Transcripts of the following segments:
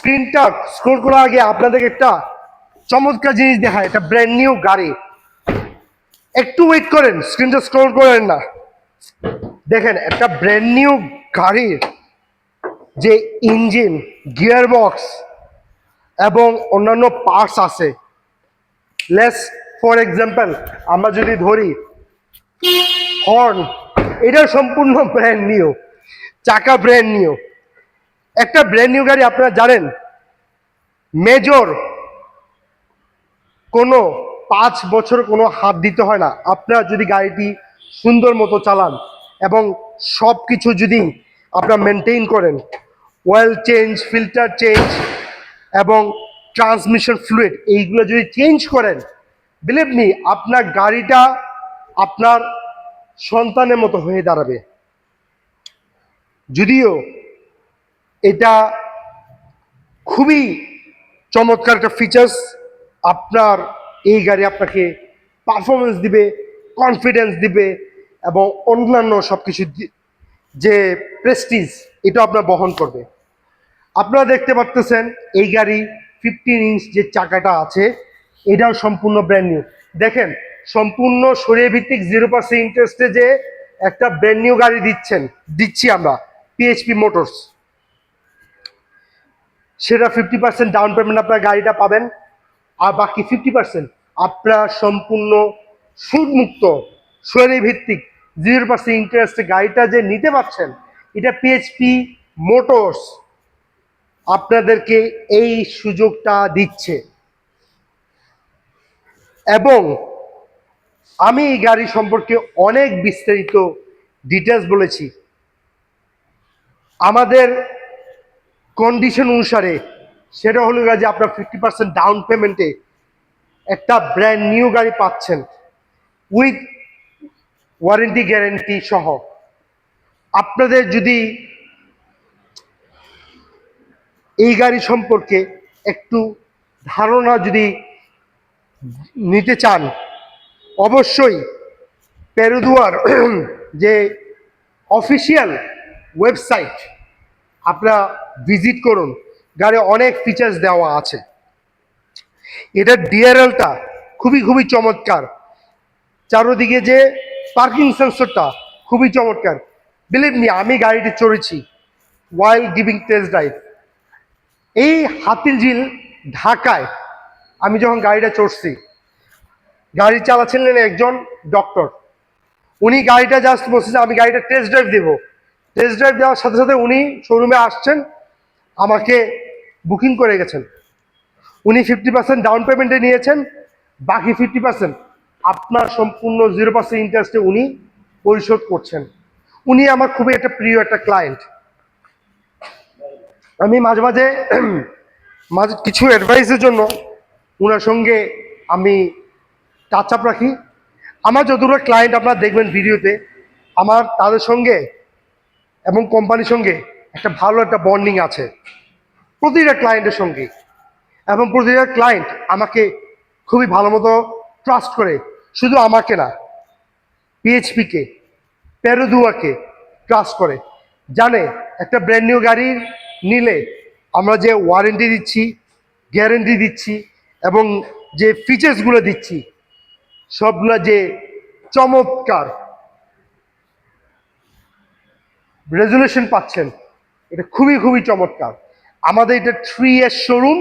স্ক্রিনটা স্ক্রল করার আগে আপনাদেরকে একটা চমৎকার জিনিস দেখায়, একটা ব্র্যান্ড নিউ গাড়ি। একটু ওয়েট করেন, স্ক্রিনটা স্ক্রল করেন না। দেখেন একটা ব্র্যান্ড নিউ গাড়ির যে ইঞ্জিন, গিয়ার বক্স এবং অন্যান্য পার্টস আছে। লেটস ফর এক্সাম্পল আমরা যদি ধরি হর্ন, এটা সম্পূর্ণ ব্র্যান্ড নিউ, চাকা ব্র্যান্ড নিউ। একটা ব্র্যান্ড নিউ গাড়ি আপনারা জানেন মেজর কোনো 5 বছর কোনো হাত দিতে হয় না। আপনারা যদি গাড়িটি সুন্দর মতো চালান এবং সব কিছু যদি আপনারা মেনটেন করেন, অয়েল চেঞ্জ, ফিল্টার চেঞ্জ এবং ট্রান্সমিশন ফ্লুইড এইগুলো যদি চেঞ্জ করেন, বিলিভ মি আপনার গাড়িটা আপনার সন্তানের মতো হয়ে দাঁড়াবে। যদিও এটা খুবই চমৎকার একটা ফিচার্স, আপনার এই গাড়ি আপনাকে পারফরমেন্স দিবে, কনফিডেন্স দিবে এবং অন্যান্য সব কিছু যে প্রেস্টিজ এটা আপনার বহন করবে। আপনারা দেখতে পাচ্ছেন এই গাড়ি 15 ইঞ্চ যে চাকাটা আছে এটাও সম্পূর্ণ ব্র্যান্ড নিউ। দেখেন সম্পূর্ণ শরীর ভিত্তিক 0% ইন্টারেস্টে যে একটা ব্র্যান্ড নিউ গাড়ি দিচ্ছি আমরা পিএইচপি মোটরস, সেটা 50% ডাউন পেমেন্ট আপনার গাড়িটা পাবেন, আর বাকি 50% আপনার সম্পূর্ণ সুদমুক্ত শরীর ভিত্তিক 0% ইন্টারেস্টে গাড়িটা যে নিতে পারছেন, এটা পিএইচপি মোটরস আপনাদেরকে এই সুযোগটা দিচ্ছে। এবং আমি এই গাড়ি সম্পর্কে অনেক বিস্তারিত ডিটেলস বলেছি। আমাদের কন্ডিশন অনুসারে সেটা হলো যে আপনার 50% ডাউন পেমেন্টে একটা ব্র্যান্ড নিউ গাড়ি পাচ্ছেন উইথ ওয়ারেন্টি গ্যারেন্টি সহ। আপনাদের যদি এই গাড়ি সম্পর্কে একটু ধারণা যদি নিতে চান, অবশ্যই পেরুদুয়ার যে অফিসিয়াল ওয়েবসাইট আপনারা ভিজিট করুন। গাড়ি অনেক ফিচার্স দেওয়া আছে। এটার ডিআরএলটা খুবই খুবই চমৎকার, চারোদিকে যে পার্কিং সেন্সরটা খুবই চমৎকার। বিলিভ মি আমি গাড়িটি চড়েছি ওয়াইল গিভিং টেস্ট ড্রাইভ। এই হাতিরঝিল ঢাকায় আমি যখন গাড়িটা চড়ছি, গাড়ি চালাচ্ছিলেন একজন ডক্টর। উনি গাড়িটা জাস্ট বলছে যে আমি গাড়িটা টেস্ট ড্রাইভ দেবো। টেস্ট ড্রাইভ দেওয়ার সাথে সাথে উনি শোরুমে আসছেন, আমাকে বুকিং করে গেছেন। উনি 50% ডাউন পেমেন্টে নিয়েছেন, বাকি 50% আপনার সম্পূর্ণ 0% ইন্টারেস্টে উনি পরিশোধ করছেন। উনি আমার খুবই একটা প্রিয় একটা ক্লায়েন্ট। আমি মাঝে মাঝে মাঝে কিছু অ্যাডভাইসের জন্য ওনার সঙ্গে আমি টাচ আপ রাখি। আমার যতগুলো ক্লায়েন্ট আপনারা দেখবেন ভিডিওতে, আমার তাদের সঙ্গে এবং কোম্পানির সঙ্গে একটা ভালো একটা বন্ডিং আছে প্রতিটা ক্লায়েন্টের সঙ্গে। এবং প্রতিটা ক্লায়েন্ট আমাকে খুবই ভালো মতো ট্রাস্ট করে, শুধু আমাকে না, পিএইচপিকে, পেরুদুয়াকে ট্রাস্ট করে। জানে একটা ব্র্যান্ড নিউ গাড়ি নিলে আমরা যে ওয়ারেন্টি দিচ্ছি, গ্যারেন্টি দিচ্ছি এবং যে ফিচার্সগুলো দিচ্ছি সবগুলো যে চমৎকার রেজুলেশন পাচ্ছেন, এটা খুবই খুবই চমৎকার। আমাদের এটা 3 years শোরুম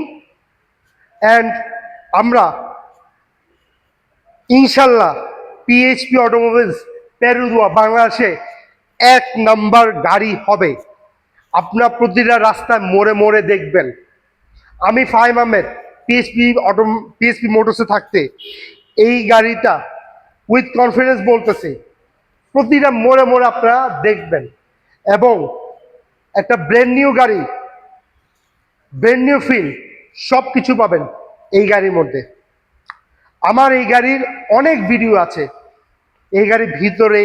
অ্যান্ড আমরা ইনশাল্লাহ পিএইচপি অটোমোবাইলস পেরুদুয়া বাংলাদেশে 1 নাম্বার গাড়ি হবে। আপনার প্রতিটা রাস্তায় মোড়ে মোড়ে দেখবেন। আমি ফাহিম আহমেদ পিএইচপি মোটরসে থাকতে এই গাড়িটা উইথ কনফিডেন্স বলতেছি, প্রতিটা মোড়ে মোড়ে আপনারা দেখবেন এবং একটা ব্র্যান্ড নিউ গাড়ি, ব্র্যান্ড নিউ ফিল সব কিছু পাবেন এই গাড়ির মধ্যে। আমার এই গাড়ির অনেক ভিডিও আছে, এই গাড়ির ভিতরে,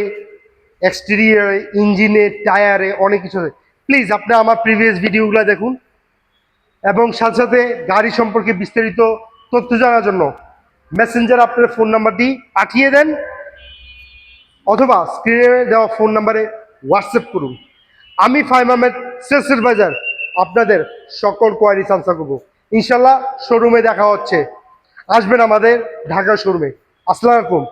এক্সটেরিয়ারে, ইঞ্জিনে, টায়ারে, অনেক কিছু আছে। প্লিজ আপনি আমার প্রিভিয়াস ভিডিওগুলো দেখুন এবং সাথে সাথে গাড়ি সম্পর্কে বিস্তারিত তথ্য জানার জন্য মেসেঞ্জার আপনার ফোন নাম্বারটি পাঠিয়ে দেন অথবা স্ক্রিনে দেওয়া ফোন নাম্বারে হোয়াটসঅ্যাপ করুন। আমি ফাহিম আহমেদ, সেলস অ্যাডভাইজার, আপনাদের সকল কোয়ারিজ আনসার করবো। ইনশাল্লাহ শোরুমে দেখা হচ্ছে, আসবেন আমাদের ঢাকা শোরুমে। আসসালামু আলাইকুম।